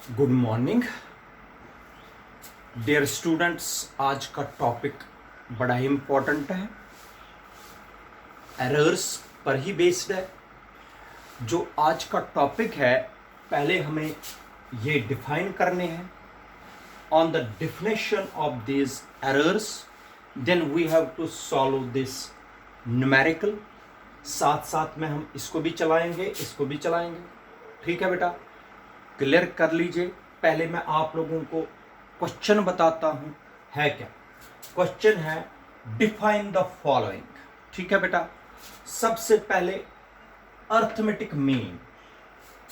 Good morning dear students. आज का topic बड़ा ही इम्पोर्टेंट है, एरर्स पर ही बेस्ड है। जो आज का टॉपिक है, पहले हमें ये डिफाइन करने हैं on the definition of this errors, then we have to solve this numerical. साथ साथ में हम इसको भी चलाएंगे, इसको भी चलाएंगे। ठीक है बेटा, क्लियर कर लीजिए। पहले मैं आप लोगों को क्वेश्चन बताता हूं, है क्या। क्वेश्चन है डिफाइन द फॉलोइंग। ठीक है बेटा, सबसे पहले अर्थमेटिक मीन।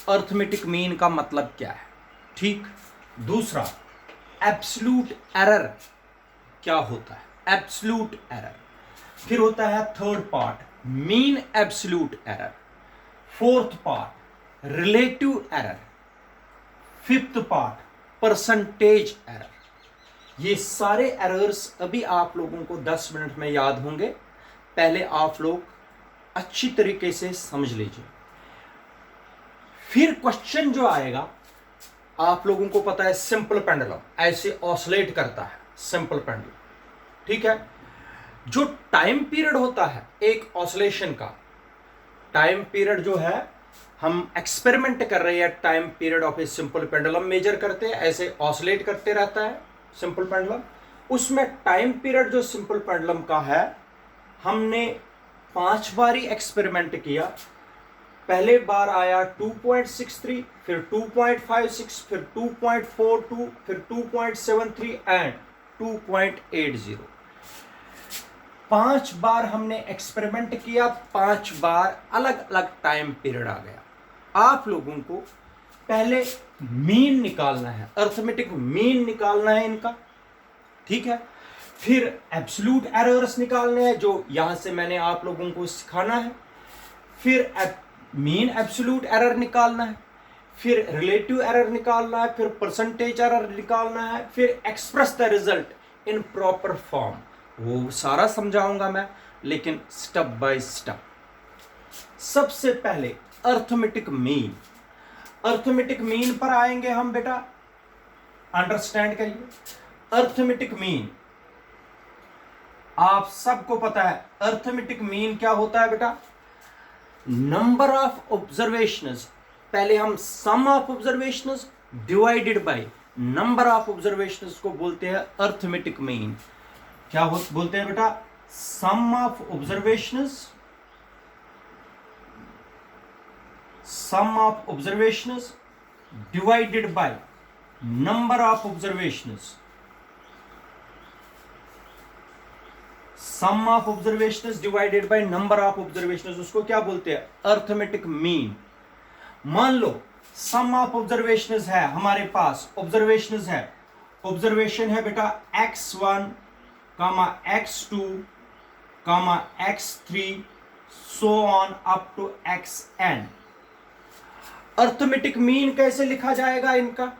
अर्थमेटिक मीन का मतलब क्या है, ठीक। दूसरा एब्सोल्यूट एरर क्या होता है, एब्सोल्यूट एरर। फिर होता है third part mean absolute error. Fourth part relative error. Fifth part percentage error. ये सारे एरर्स अभी आप लोगों को 10 मिनट में याद होंगे। पहले आप लोग अच्छी तरीके से समझ लीजिए। फिर क्वेश्चन जो आएगा, आप लोगों को पता है सिंपल पेंडुलम ऐसे ऑसिलेट करता है, सिंपल पेंडुलम। ठीक है, जो टाइम पीरियड होता है एक ऑसिलेशन का, टाइम पीरियड जो है, हम एक्सपेरिमेंट कर रहे हैं, time period of a simple pendulum measure करते हैं, ऐसे ऑसिलेट करते रहता है सिंपल पेंडुलम। उसमें टाइम पीरियड जो सिंपल पेंडुलम का है, हमने 5 बार ही एक्सपेरिमेंट किया। पहले बार आया 2.63, फिर 2.56, फिर 2.42, फिर 2.73 एंड 2.80। 5 बार हमने एक्सपेरिमेंट किया, 5 बार अलग अलग टाइम पीरियड आ गया। आप लोगों को पहले मीन निकालना है, अर्थमेटिक मीन निकालना है इनका। ठीक है, फिर एब्सोल्यूट एरर्स निकालने हैं, जो यहां से मैंने आप लोगों को सिखाना है। फिर मीन एब्सोल्यूट एरर निकालना है, फिर रिलेटिव एरर निकालना है, फिर परसेंटेज एरर निकालना है, फिर express the result in proper form. वो सारा समझाऊंगा मैं, लेकिन स्टेप बाय स्टेप। सबसे पहले अर्थमेटिक मीन। अर्थमेटिक मीन पर आएंगे हम बेटा, अंडरस्टैंड करिए। अर्थमेटिक मीन आप सबको पता है, अर्थमेटिक मीन क्या होता है बेटा, नंबर ऑफ ऑब्जर्वेशंस। पहले हम sum of observations divided by number of observations को बोलते हैं अर्थमेटिक मीन। क्या बोलते हैं बेटा, sum of observations, sum of observations divided by number of observations. Sum of observations divided by number of observations, उसको क्या बोलते हैं, अर्थमेटिक मीन। मान लो सम ऑफ ऑब्जर्वेशंस है हमारे पास, ऑब्जर्वेशंस है, ऑब्जर्वेशन है बेटा x1 comma x2 comma x3 so on up to xn। Arithmetic mean कैसे लिखा जाएगा इनका,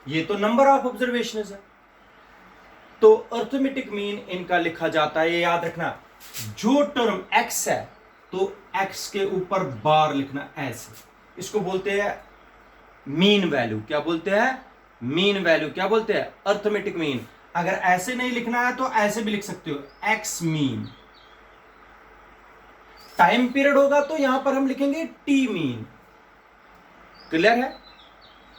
ये तो नंबर ऑफ ऑब्जर्वेशंस है, तो अर्थमेटिक मीन इनका लिखा जाता है, ये याद रखना। जो टर्म x है तो x के ऊपर बार लिखना ऐसे, इसको बोलते हैं मीन वैल्यू। क्या बोलते हैं, मीन वैल्यू। क्या बोलते हैं, अर्थमेटिक मीन। अगर ऐसे नहीं लिखना है तो ऐसे भी लिख सकते हो, x मीन। टाइम पीरियड होगा तो यहां पर हम लिखेंगे t मीन। क्लियर है,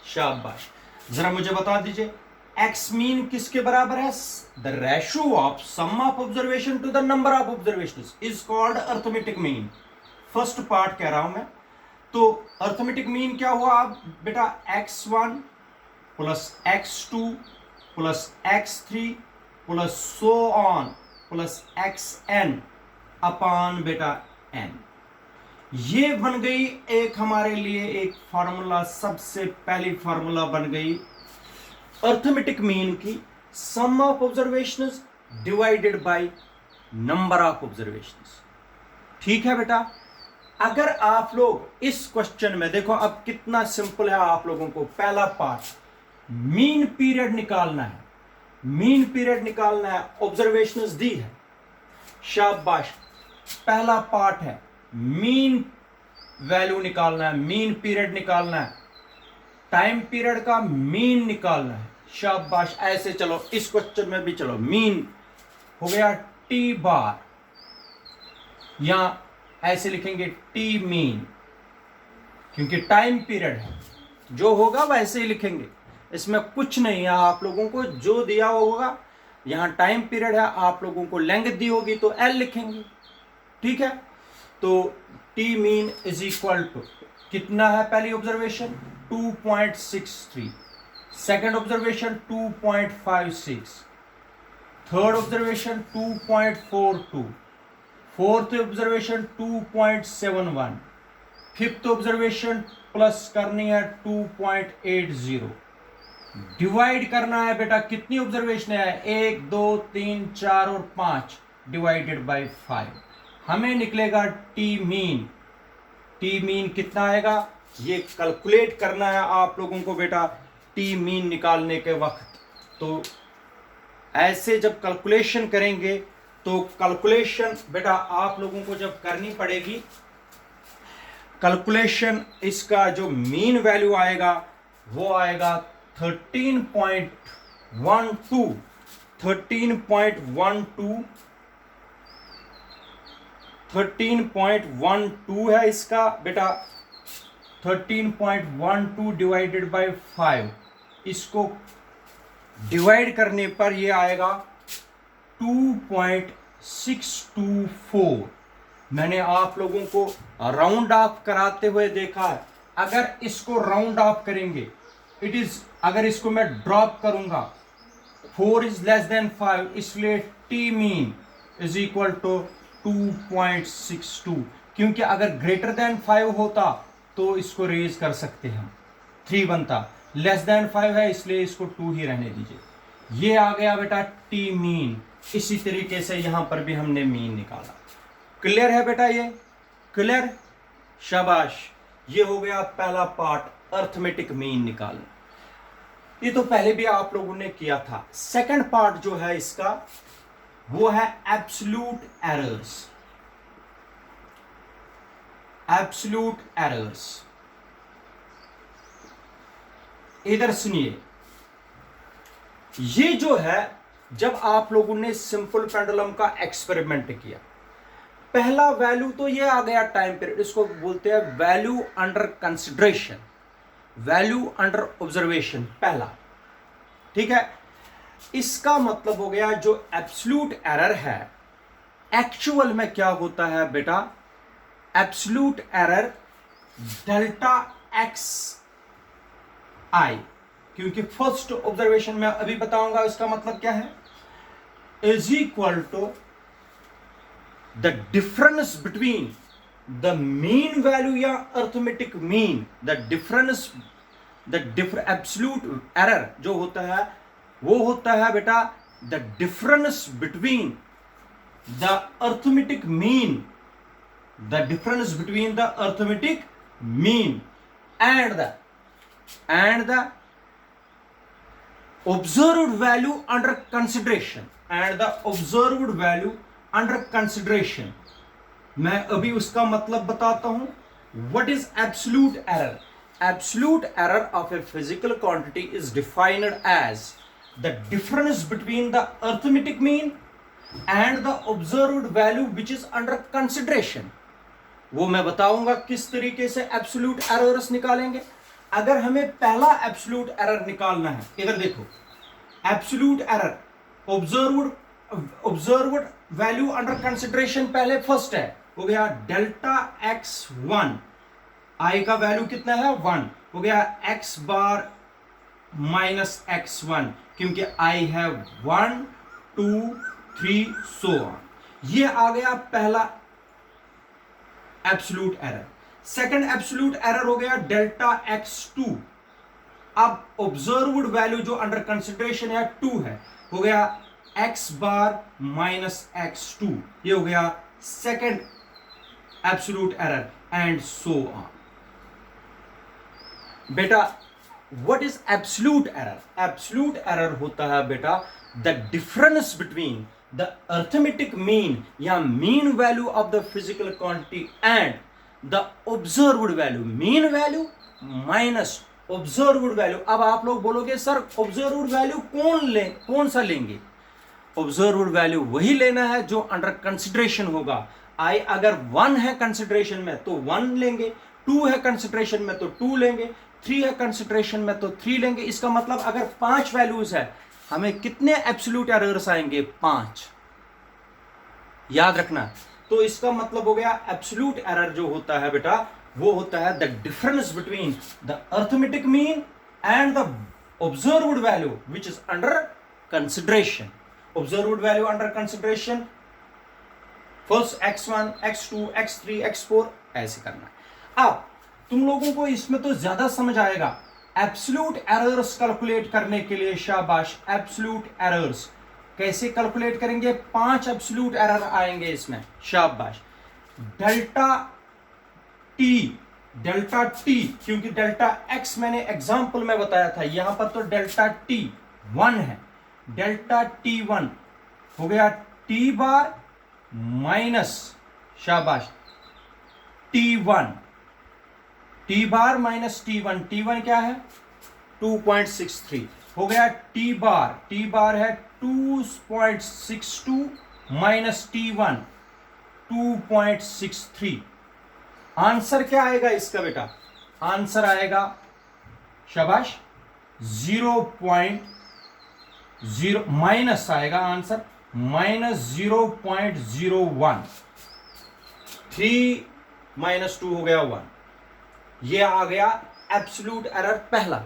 शाबाश। जरा मुझे बता दीजिए x मीन किसके बराबर है, the ratio of sum of observation to the number of observations is called arithmetic mean. First part कह रहा हूं मैं, तो अर्थमेटिक मीन क्या हुआ अब बेटा, x1 plus x2 plus x3 plus so on plus xn upon बेटा n। ये बन गई एक हमारे लिए एक फार्मूला, सबसे पहली फार्मूला बन गई अर्थमेटिक मीन की, sum of observations divided by number of observations. ठीक है बेटा, अगर आप लोग इस क्वेश्चन में देखो, अब कितना सिंपल है आप लोगों को। पहला पार्ट मीन पीरियड निकालना है, मीन पीरियड निकालना है, ऑब्जर्वेशंस दी है, शाबाश। पहला पार्ट है मीन वैल्यू निकालना है, मीन पीरियड निकालना है। टाइम पीरियड का मीन निकालना है। शाबाश, ऐसे चलो इस क्वेश्चन में भी चलो, मीन हो गया टी बार, या ऐसे लिखेंगे टी मीन, क्योंकि टाइम पीरियड है, जो होगा वैसे ही लिखेंगे, इसमें कुछ नहीं है। आप लोगों को जो दिया होगा, यहां टाइम पीरियड है, आप लोगों को लेंथ दी होगी तो एल लिखेंगे, ठीक है। तो T mean is equal to कितना है, पहली observation 2.63, second observation 2.56, third observation 2.42, fourth observation 2.71, fifth observation plus करनी है 2.80, डिवाइड करना है बेटा, कितनी ऑब्जर्वेशन है, 1 2 3 4 और 5, डिवाइडेड बाय 5, हमें निकलेगा टी मीन। टी मीन कितना आएगा, ये कैलकुलेट करना है आप लोगों को बेटा टी मीन निकालने के वक्त। तो ऐसे जब कैलकुलेशन करेंगे तो कैलकुलेशन बेटा आप लोगों को जब करनी पड़ेगी, कैलकुलेशन इसका जो मीन वैल्यू आएगा वो आएगा 13.12, 13.12 है इसका बेटा, 13.12 डिवाइडेड बाय 5, इसको डिवाइड करने पर ये आएगा 2.624। मैंने आप लोगों को राउंड ऑफ कराते हुए देखा है, अगर इसको राउंड ऑफ करेंगे, इट इज, अगर इसको मैं ड्रॉप करूंगा, 4 इज लेस देन 5, इसलिए T mean is equal to 2.62, क्योंकि अगर ग्रेटर देन 5 होता तो इसको रेज कर सकते हैं, 3 बनता, लेस देन 5 है इसलिए इसको 2 ही रहने दीजिए। ये आ गया बेटा टी मीन। इसी तरीके से यहां पर भी हमने मीन निकाला। क्लियर है बेटा, ये क्लियर, शाबाश। ये हो गया पहला पार्ट, अर्थमेटिक मीन निकालना। ये तो पहले भी आप लोगों ने किया था। सेकंड पार्ट जो है इसका वो है एब्सोल्यूट एरर्स। एब्सोल्यूट एरर्स, इधर सुनिए, ये जो है जब आप लोगों ने सिंपल पेंडुलम का एक्सपेरिमेंट किया, पहला वैल्यू तो ये आ गया टाइम पीरियड, इसको बोलते हैं value under consideration, value under observation, पहला, ठीक है। इसका मतलब हो गया जो एब्सोल्यूट एरर है, एक्चुअल में क्या होता है बेटा, एब्सोल्यूट एरर डेल्टा एक्स आई, क्योंकि फर्स्ट ऑब्जर्वेशन में अभी बताऊंगा इसका मतलब क्या है, is equal to the difference between the mean value या arithmetic mean, the difference, absolute error जो होता है वो होता है बेटा the difference between the arithmetic mean, the difference between the arithmetic mean and the observed value under consideration, and the observed value under consideration। मैं अभी उसका मतलब बताता हूं। What is absolute error? Absolute error of a physical quantity is defined as the difference between the arithmetic mean and the observed value which is under consideration। वो मैं बताऊंगा किस तरीके से absolute errors निकालेंगे। अगर हमें पहला एब्सोल्यूट एरर निकालना है, इधर देखो, absolute error, observed value under consideration पहले फर्स्ट है, हो गया डेल्टा x1, आई का वैल्यू कितना है 1, हो गया x बार माइनस x1, क्योंकि आई है 1 2 3 सो ऑन। ये आ गया पहला absolute error. Second absolute error हो गया डेल्टा x2, अब ऑब्जर्व्ड वैल्यू जो अंडर कंसिडरेशन है 2 है, हो गया x बार माइनस x2, ये हो गया second absolute error, and so on. बेटा what is absolute error? Absolute error होता है बेटा the difference between the arithmetic mean या mean value of the physical quantity and the observed value, mean value minus observed value. अब आप लोग बोलोगे sir observed value कौन सा लेंगे? ऑब्जर्व्ड वैल्यू वही लेना है जो अंडर कंसिडरेशन होगा। अगर 1 है कंसिडरेशन में तो 1 लेंगे, 2 है कंसिडरेशन में तो 2 लेंगे, 3 है कंसिडरेशन में तो 3 लेंगे। इसका मतलब अगर 5 वैल्यूज है, हमें कितने एब्सोल्यूट एरर्स आएंगे? 5। याद रखना। तो इसका मतलब हो गया एब्सोल्यूट एरर जो होता है बेटा, वो होता है the difference between the arithmetic mean and the observed value which is under consideration. Observed value under consideration, first x1, x2, x3, x4 ऐसे करना। अब तुम लोगों को इसमें तो ज्यादा समझ आएगा। एब्सोल्यूट एरर्स कैलकुलेट करने के लिए शाबाश, एब्सोल्यूट एरर्स कैसे कैलकुलेट करेंगे? 5 एब्सोल्यूट एरर आएंगे इसमें, शाबाश। डेल्टा टी, क्योंकि डेल्टा एक्स मैंने एग्जांपल में बताया था, यहां पर तो डेल्टा टी 1 है। डेल्टा टी 1 हो गया टी बार माइनस, शाबाश, T1, T bar minus T1। T1 क्या है? 2.63 हो गया। टी बार है 2.62 माइनस T1 2.63। आंसर क्या आएगा इसका बेटा? आंसर आएगा शाबाश 0.0 माइनस आएगा आंसर माइनस 0.01। 3 माइनस 2 हो गया 1। ये आ गया एब्सोल्यूट एरर पहला।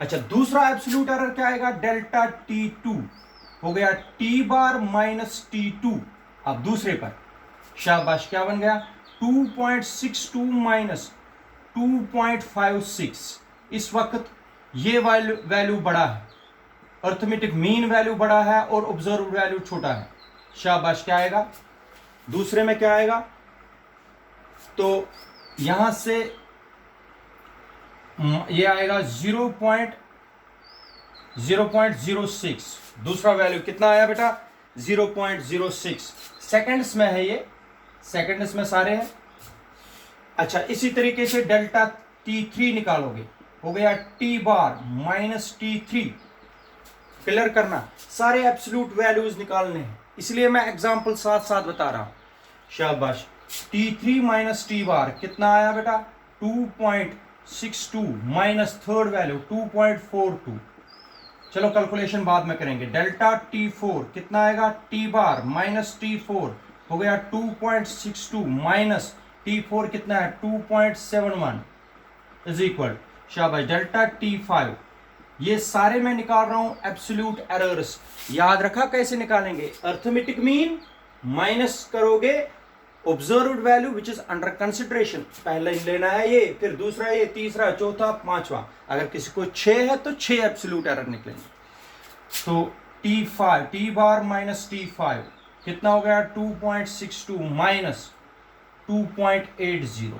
अच्छा, दूसरा एब्सोल्यूट एरर क्या आएगा? डेल्टा T2 हो गया टी बार माइनस T2। अब दूसरे पर शाबाश, क्या बन गया? 2.62 माइनस 2.56। इस वक्त ये वैल्यू बड़ा है, अर्थमेटिक मीन वैल्यू बड़ा है और ऑब्जर्व वैल्यू छोटा है। शाबाश, क्या आएगा दूसरे में? क्या आएगा? तो यहां से ये आएगा 0.06। दूसरा वैल्यू कितना आया बेटा? 0.06 सेकेंड्स में है, ये सेकेंड्स में सारे हैं। अच्छा, इसी तरीके से डेल्टा T3 निकालोगे, हो गया T bar minus T3। Clear करना, सारे एब्सोल्यूट वैल्यूज निकालने हैं, इसलिए मैं एग्जांपल साथ साथ बता रहा हूं। शाबाश, T3 माइनस टी बार कितना आया बेटा? 2.62 माइनस थर्ड वैल्यू 2.42। चलो कैलकुलेशन बाद में करेंगे। डेल्टा T4 कितना आएगा? टी बार माइनस T4 हो गया 2.62 माइनस T4 कितना है? 2.71 इज इक्वल, शाबाश, डेल्टा T5। ये सारे मैं निकाल रहा हूं एब्सोल्यूट एरर्स। याद रखा कैसे निकालेंगे? अर्थमेटिक मीन माइनस करोगे observed value which is under consideration. पहले लेना है ये, फिर दूसरा ये, तीसरा, चौथा, पांचवा। अगर किसी को 6 है तो 6 एब्सोल्यूट एरर निकलेंगे। तो T5 T bar minus T5 कितना हो गया? 2.62 माइनस 2.80।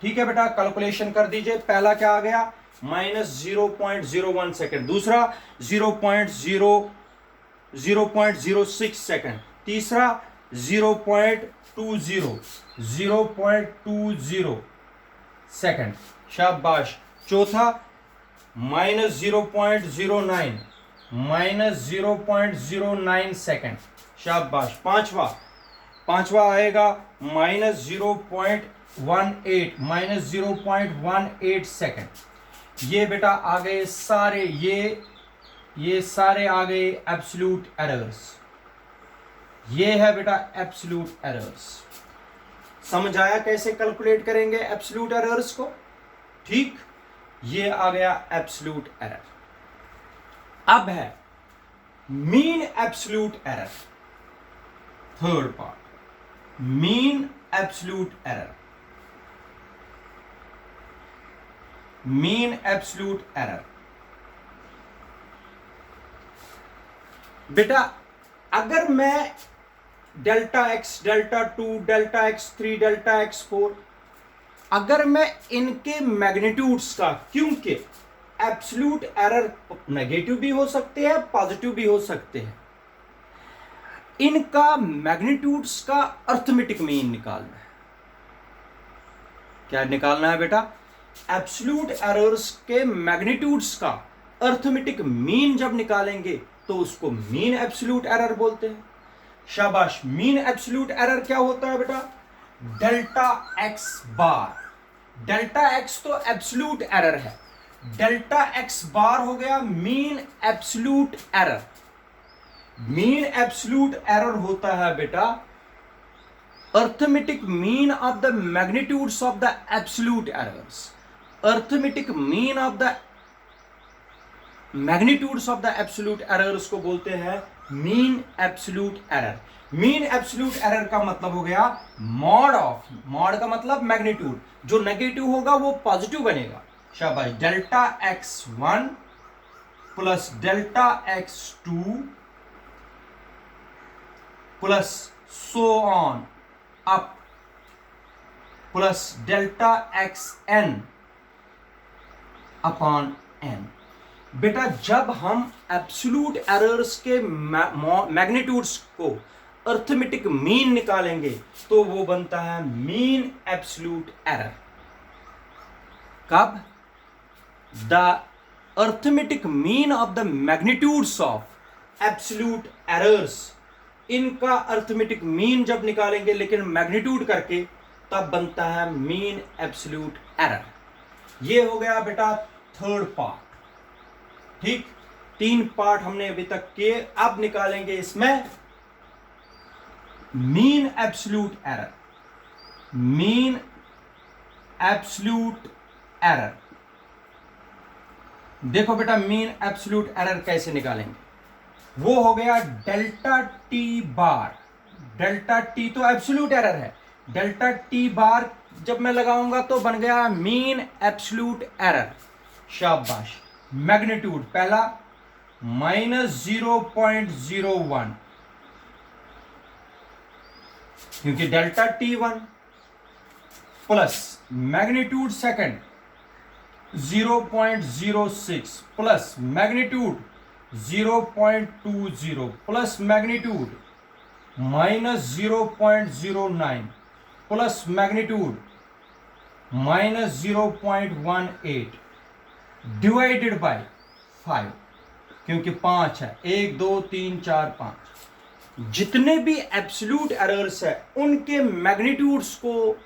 ठीक है बेटा, कैलकुलेशन कर दीजिए। पहला क्या आ गया? माइनस 0.01 सेकेंड, दूसरा 0.06 सेकेंड, तीसरा 0.20 सेकेंड, शाबाश, चौथा माइनस 0.09 माइनस 0.09 सेकेंड, शाबाश, पांचवा आएगा माइनस 0.18 माइनस 0.18 सेकेंड। ये बेटा आ गए सारे, ये सारे आ गए एब्सोल्यूट एरर्स। ये है बेटा एब्सोल्यूट एरर्स। समझ आया कैसे कैलकुलेट करेंगे एब्सोल्यूट एरर्स को? ठीक, ये आ गया एब्सोल्यूट एरर। अब है mean absolute error, third part, mean absolute error. Mean absolute error बेटा, अगर मैं delta x, delta 2, delta x3, delta x4, अगर मैं इनके मैग्नीट्यूड्स का, क्योंकि एब्सोल्यूट एरर नेगेटिव भी हो सकते हैं, पॉजिटिव भी हो सकते हैं, इनका मैग्नीट्यूड्स का अर्थमेटिक मीन निकालना है। क्या निकालना है बेटा? एब्सोल्यूट एरर्स के मैग्नीट्यूड्स का अर्थमेटिक मीन जब निकालेंगे तो उसको मीन एब्सोल्यूट एरर बोलते हैं। शाबाश। मीन एब्सोल्यूट एरर क्या होता है बेटा? डेल्टा एक्स बार। डेल्टा एक्स तो एब्सोल्यूट एरर है, डेल्टा एक्स बार हो गया mean absolute error. Mean absolute error होता है बेटा arithmetic mean of the magnitudes of the absolute errors. Arithmetic mean of the magnitudes of the absolute errors को बोलते हैं mean absolute error. Mean absolute error का मतलब हो गया मॉड ऑफ, मॉड का मतलब मैग्नीट्यूड, जो नेगेटिव होगा वो पॉजिटिव बनेगा। शाबाश। Delta x one plus delta x two plus so on up plus delta x n upon n. बेटा जब हम एब्सोल्यूट एरर्स के मैग्नीट्यूड्स को अर्थमेटिक मीन निकालेंगे तो वो बनता है मीन एब्सोल्यूट एरर। कब? The arithmetic mean of the magnitudes of absolute errors, इनका अर्थमेटिक मीन जब निकालेंगे लेकिन मैग्नीट्यूड करके, तब बनता है मीन एब्सोल्यूट एरर। ये हो गया बेटा थर्ड पार्ट। ठीक, 3 पार्ट हमने अभी तक किए। अब निकालेंगे इसमें mean absolute error. Mean absolute error. देखो बेटा मीन एब्सोल्यूट एरर कैसे निकालेंगे। वो हो गया delta T bar. Delta T तो एब्सोल्यूट एरर है, डेल्टा टी बार जब मैं लगाऊंगा तो बन गया मीन एब्सोल्यूट एरर। शाबाश। मैग्नीट्यूड पहला -0.01, क्योंकि delta T1 plus magnitude second 0.06 plus magnitude 0.20 plus magnitude -0.09 plus magnitude -0.18 divided by 5, क्योंकि 5 है, 1 2 3 4 5। जितने भी एब्सोल्यूट एरर्स है उनके मैग्नीट्यूड्स को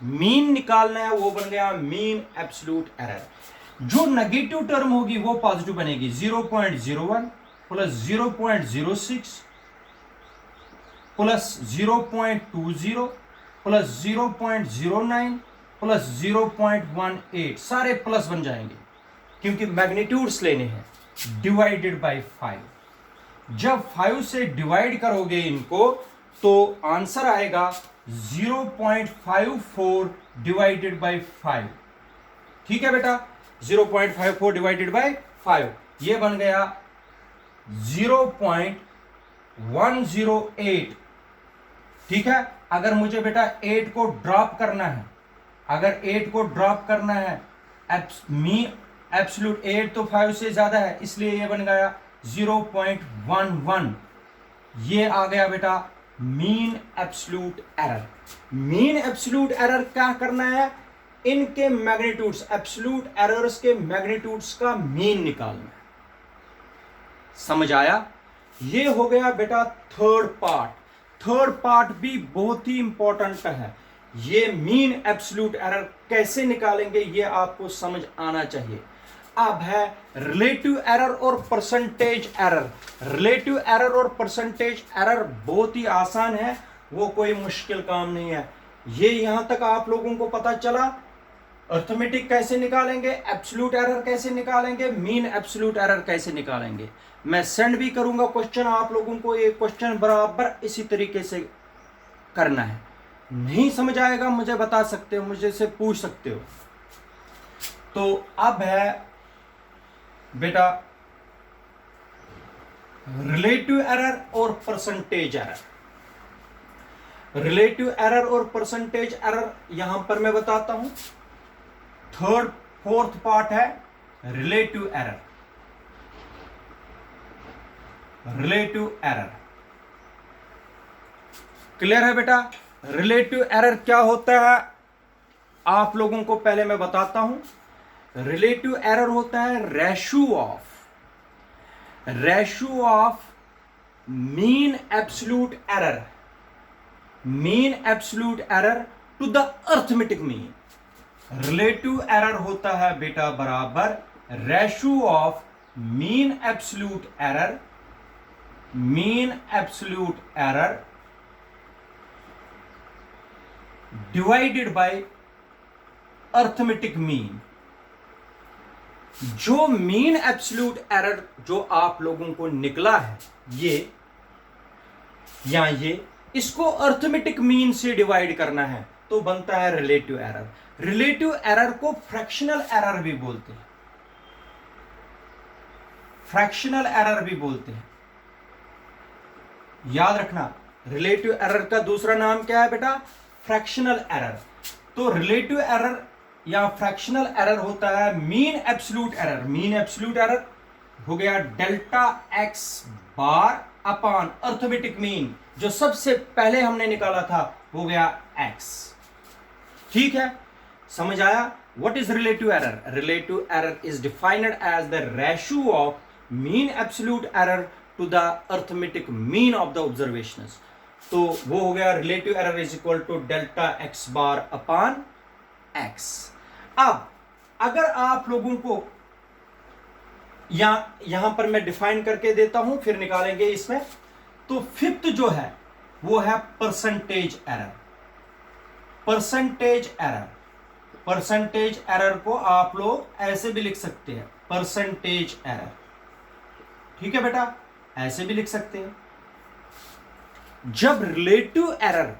मीन निकालना है, वो बन गया मीन एब्सोल्यूट एरर। जो नेगेटिव टर्म होगी वो पॉजिटिव बनेगी। 0.01 प्लस 0.06 प्लस 0.20 प्लस 0.09 प्लस 0.18, सारे प्लस बन जाएंगे क्योंकि मैग्नीट्यूड्स लेने हैं। Divided by 5। जब 5 से डिवाइड करोगे इनको तो आंसर आएगा 0.54 डिवाइडेड बाय 5। ठीक है बेटा, 0.54 डिवाइडेड बाय 5, ये बन गया 0.108। ठीक है, अगर मुझे बेटा 8 को ड्रॉप करना है, अगर 8 को ड्रॉप करना है, एब्सोल्यूट 8 तो 5 से ज्यादा है, इसलिए ये बन गया 0.11। ये आ गया बेटा mean absolute error. Mean absolute error क्या करना है? इनके मैग्नीट्यूड्स, एब्सोल्यूट एरर्स के मैग्नीट्यूड्स का मीन निकालना है। समझ आया? ये हो गया बेटा थर्ड पार्ट। थर्ड पार्ट भी बहुत ही इंपॉर्टेंट है। ये मीन एब्सोल्यूट एरर कैसे निकालेंगे ये आपको समझ आना चाहिए। अब है रिलेटिव एरर और परसेंटेज एरर। रिलेटिव एरर और परसेंटेज एरर बहुत ही आसान है, वो कोई मुश्किल काम नहीं है। ये यहां तक आप लोगों को पता चला। अर्थमेटिक कैसे निकालेंगे, एब्सोल्यूट एरर कैसे निकालेंगे, मीन एब्सोल्यूट एरर कैसे निकालेंगे। मैं सेंड भी करूंगा क्वेश्चन आप लोगों को। ये क्वेश्चन बराबर इसी तरीके से करना है। नहीं समझ आएगा मुझे बता सकते हो, मुझे से पूछ सकते हो। तो अब है बेटा रिलेटिव एरर और परसेंटेज एरर। रिलेटिव एरर और परसेंटेज एरर यहां पर मैं बताता हूं। फोर्थ पार्ट है relative error. Relative error clear है बेटा? रिलेटिव एरर क्या होता है? आप लोगों को पहले मैं बताता हूं, रिलेटिव एरर होता है ratio of mean absolute error to the arithmetic mean. Relative error होता है बेटा बराबर ratio of mean absolute error divided by arithmetic mean. जो मीन एब्सोल्यूट एरर जो आप लोगों को निकला है ये इसको अर्थमेटिक मीन से डिवाइड करना है तो बनता है रिलेटिव एरर। रिलेटिव एरर को फ्रैक्शनल एरर भी बोलते हैं, याद रखना। रिलेटिव एरर का दूसरा नाम क्या है बेटा? Fractional error. तो रिलेटिव एरर या फ्रैक्शनल एरर होता है मीन एब्सोल्यूट एरर हो गया delta x bar upon arithmetic mean, जो सबसे पहले हमने निकाला था हो गया एक्स। ठीक है, समझ आया? What is relative error? Relative error is defined as the ratio of mean absolute error to the arithmetic mean of the observations. तो वो हो गया relative error is equal to delta x bar upon x. अब अगर आप लोगों को यहां पर मैं डिफाइन करके देता हूं, फिर निकालेंगे इसमें। तो फिफ्थ जो है वो है परसेंटेज एरर को आप लोग ऐसे भी लिख सकते हैं, परसेंटेज एरर। ठीक है बेटा, ऐसे भी लिख सकते हैं। जब रिलेटिव एरर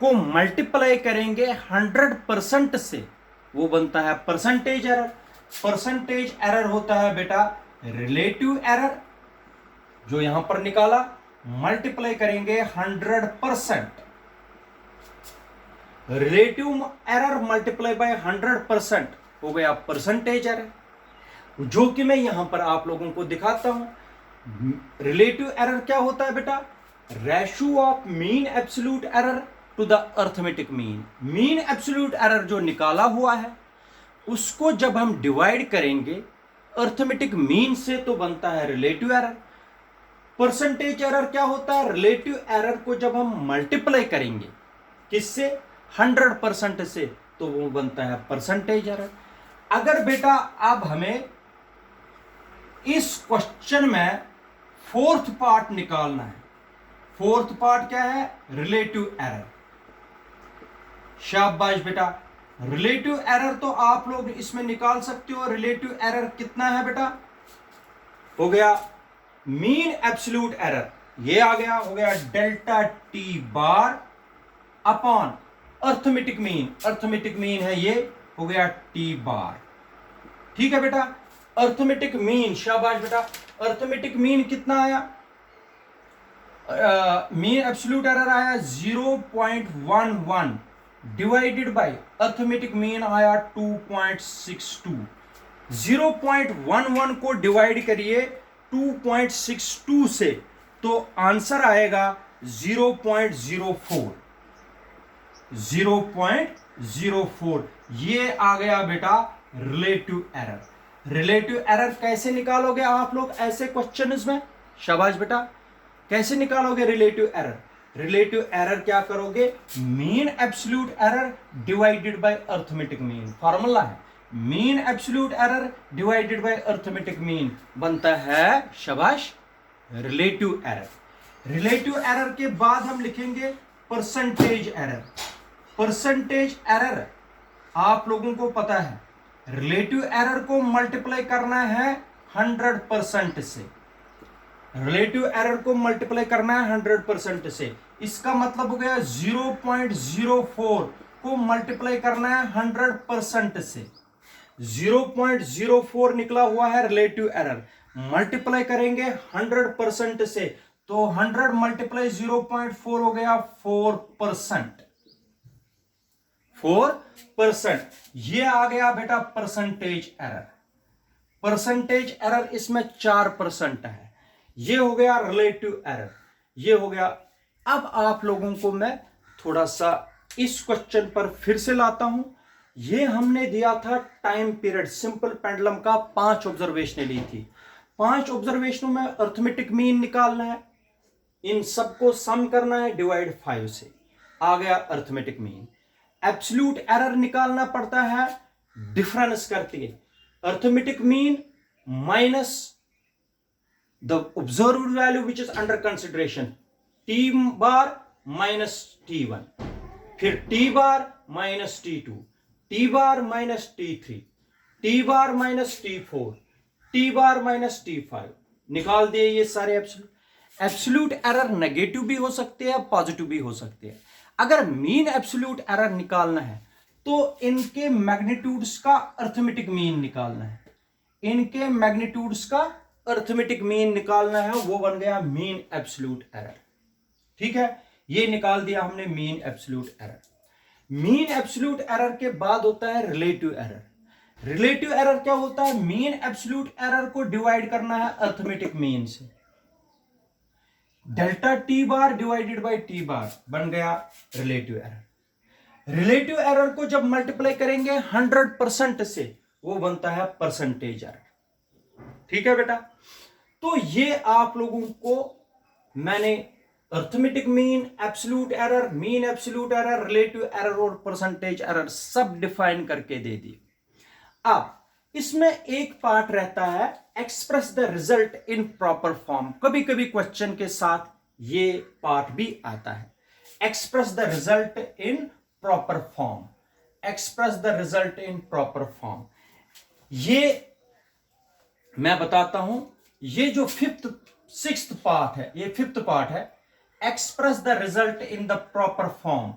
को मल्टीप्लाई करेंगे 100% से वो बनता है परसेंटेज एरर। परसेंटेज एरर होता है बेटा रिलेटिव एरर जो यहां पर निकाला, मल्टीप्लाई करेंगे 100%। रिलेटिव एरर मल्टीप्लाई बाय 100% हो गया परसेंटेज एरर, जो कि मैं यहां पर आप लोगों को दिखाता हूं। रिलेटिव एरर क्या होता है बेटा? Ratio of mean absolute error to the arithmetic mean. Mean absolute error जो निकाला हुआ है उसको जब हम डिवाइड करेंगे अर्थमेटिक मीन से तो बनता है रिलेटिव एरर। परसेंटेज एरर क्या होता है? रिलेटिव एरर को जब हम मल्टीप्लाई करेंगे किससे? 100% से, तो वो बनता है परसेंटेज एरर। अगर बेटा अब हमें इस क्वेश्चन में फोर्थ पार्ट निकालना है, फोर्थ पार्ट क्या है? Relative error. शाबाश बेटा, रिलेटिव एरर तो आप लोग इसमें निकाल सकते हो। रिलेटिव एरर कितना है बेटा? हो गया मीन एब्सोल्यूट एरर, ये आ गया, हो गया delta T bar upon arithmetic mean है ये, हो गया टी बार। ठीक है बेटा, अर्थमेटिक मीन, शाबाश बेटा। अर्थमेटिक मीन कितना आया? मीन एब्सोल्यूट एरर आया 0.11 डिवाइडेड बाय अर्थमेटिक मीन आया 2.62। 0.11 को डिवाइड करिए 2.62 से तो आंसर आएगा 0.04। 0.04 ये आ गया बेटा रिलेटिव एरर। रिलेटिव एरर कैसे निकालोगे आप लोग ऐसे क्वेश्चंस में? शाबाश बेटा, कैसे निकालोगे रिलेटिव एरर? रिलेटिव एरर क्या करोगे? Mean absolute error divided by arithmetic mean. Formula है mean absolute error divided by arithmetic mean, बनता है शाबाश रिलेटिव एरर। रिलेटिव एरर के बाद हम लिखेंगे परसेंटेज एरर। परसेंटेज एरर आप लोगों को पता है रिलेटिव एरर को मल्टीप्लाई करना है 100% से। रिलेटिव एरर को मल्टीप्लाई करना है 100% से, इसका मतलब हो गया 0.04 को मल्टीप्लाई करना है 100% से। 0.04 निकला हुआ है रिलेटिव एरर, मल्टीप्लाई करेंगे 100% से तो 100 मल्टीप्लाई 0.4 हो गया 4%। 4% ये आ गया बेटा परसेंटेज एरर। परसेंटेज एरर इसमें 4% है, ये हो गया रिलेटिव एरर, ये हो गया। अब आप लोगों को मैं थोड़ा सा इस क्वेश्चन पर फिर से लाता हूं। ये हमने दिया था टाइम पीरियड सिंपल पेंडुलम का, 5 ऑब्जर्वेशन ली थी। 5 ऑब्जर्वेशनों में अर्थमेटिक मीन निकालना है, इन सबको सम करना है डिवाइड 5 से, आ गया अर्थमेटिक मीन। एब्सोल्यूट एरर निकालना पड़ता है डिफरेंस करके, arithmetic mean minus the observed value which is under consideration, T bar minus T1, फिर T bar minus T2, T bar minus T3, T bar minus T4, T bar minus T5। निकाल दिए ये सारे absolute. Absolute error negative भी हो सकते हैं, positive भी हो सकते हैं। अगर मीन एब्सोल्यूट एरर निकालना है तो इनके मैग्नीट्यूड्स का अर्थमेटिक मीन निकालना है, इनके मैग्नीट्यूड्स का अर्थमेटिक मीन निकालना है, वो बन गया मीन एब्सोल्यूट एरर। ठीक है, ये निकाल दिया हमने mean absolute error. Mean absolute error के बाद होता है रिलेटिव एरर। रिलेटिव एरर क्या होता है? मीन एब्सोल्यूट एरर को डिवाइड करना है अर्थमेटिक मीन से, delta T bar divided by T bar बन गया रिलेटिव एरर। रिलेटिव एरर को जब मल्टीप्लाई करेंगे 100% से, वो बनता है परसेंटेज एरर। ठीक है बेटा, तो ये आप लोगों को मैंने arithmetic mean, absolute error, mean absolute error, relative error और परसेंटेज एरर सब डिफाइन करके दे दिए। अब इसमें एक पार्ट रहता है express the result in proper form. कभी कभी क्वेश्चन के साथ ये पार्ट भी आता है, express the result in proper form, express the result in proper form. ये मैं बताता हूं, ये जो सिक्स्थ पार्ट है, ये 5th पार्ट है, express the result in the proper form.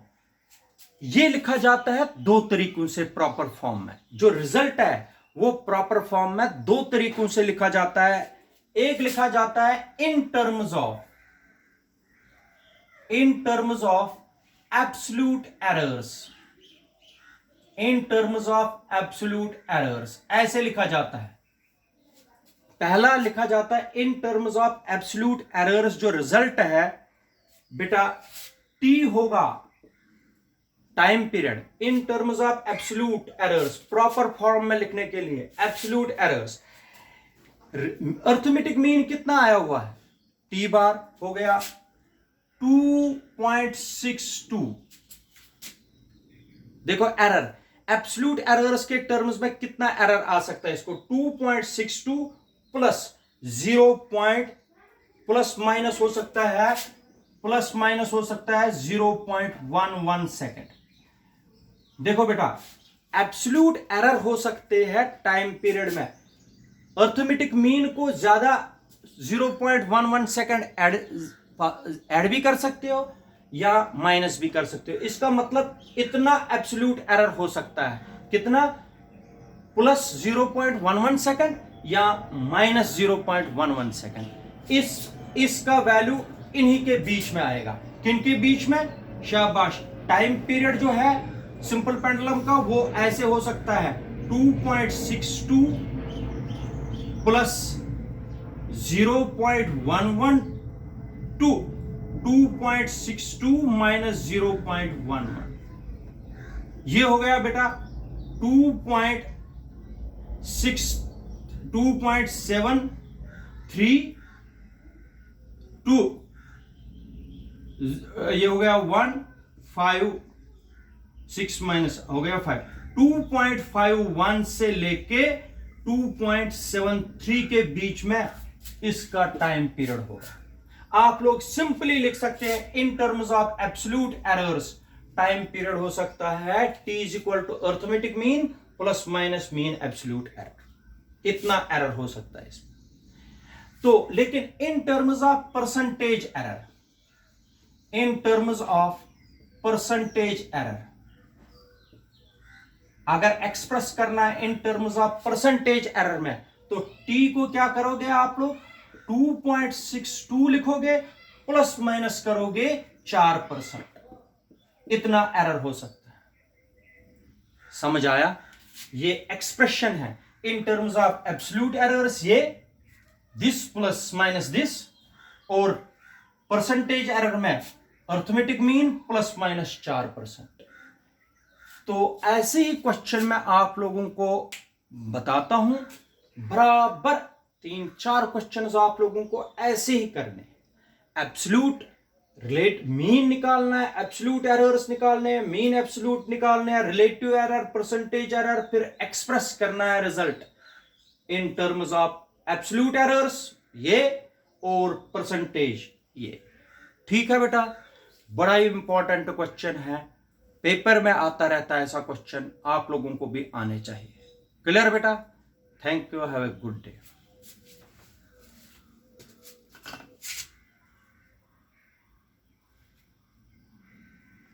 ये लिखा जाता है 2 तरीकों से प्रॉपर फॉर्म में। जो रिजल्ट है वो प्रॉपर फॉर्म में 2 तरीकों से लिखा जाता है। एक लिखा जाता है in terms of absolute errors, in terms of absolute errors, ऐसे लिखा जाता है। पहला लिखा जाता है in terms of absolute errors. जो रिजल्ट है बेटा टी होगा time period, in terms of absolute errors, proper form में लिखने के लिए एब्सोल्यूट एरर्स। अर्थमेटिक मीन कितना आया हुआ है? टी बार हो गया 2.62। देखो एरर, एब्सोल्यूट एरर्स के टर्म्स में कितना एरर आ सकता है? इसको 2.62 प्लस 0. प्लस माइनस हो सकता है, प्लस माइनस हो सकता है 0.11 सेकेंड। देखो बेटा, एब्सोल्यूट एरर हो सकते हैं टाइम पीरियड में। अर्थमेटिक मीन को ज्यादा 0.11 सेकेंड ऐड भी कर सकते हो या माइनस भी कर सकते हो। इसका मतलब इतना एब्सोल्यूट एरर हो सकता है, कितना? प्लस 0.11 सेकेंड या माइनस 0.11 सेकेंड। इसका वैल्यू इन्हीं के बीच में आएगा। किनके बीच में? शाबाश। टाइम पीरियड जो है सिंपल पेंडुलम का वो ऐसे हो सकता है 2.62 प्लस 0.11 टू 2.62 माइनस 0.11। ये हो गया बेटा 2.732। ये हो गया 1.56 माइनस हो गया 5। 2.51 से लेके 2.73 के बीच में इसका टाइम पीरियड होगा। आप लोग सिंपली लिख सकते हैं in terms of absolute errors time period हो सकता है t is equal to arithmetic mean plus minus mean absolute error. इतना एरर हो सकता है इसमें। तो लेकिन in terms of percentage error, in terms of percentage error अगर एक्सप्रेस करना है in terms of percentage error में, तो t को क्या करोगे आप लोग? 2.62 लिखोगे, प्लस माइनस करोगे 4%। इतना एरर हो सकता है। समझ आया? ये एक्सप्रेशन है in terms of absolute errors, ये दिस प्लस माइनस दिस, और परसेंटेज एरर में अर्थमेटिक मीन प्लस माइनस 4%। तो ऐसे ही क्वेश्चन मैं आप लोगों को बताता हूं, बराबर 3-4 क्वेश्चंस आप लोगों को ऐसे ही करने हैं। एब्सोल्यूट रिलेट मीन निकालना है, एब्सोल्यूट एरर्स निकालने हैं, मीन एब्सोल्यूट निकालने हैं, रिलेटिव एरर, परसेंटेज एरर, फिर एक्सप्रेस करना है result in terms of absolute errors ये और परसेंटेज ये। ठीक है बेटा, बड़ा ही इंपॉर्टेंट क्वेश्चन है, पेपर में आता रहता है ऐसा क्वेश्चन, आप लोगों को भी आने चाहिए। क्लियर बेटा? Thank you, have a good day.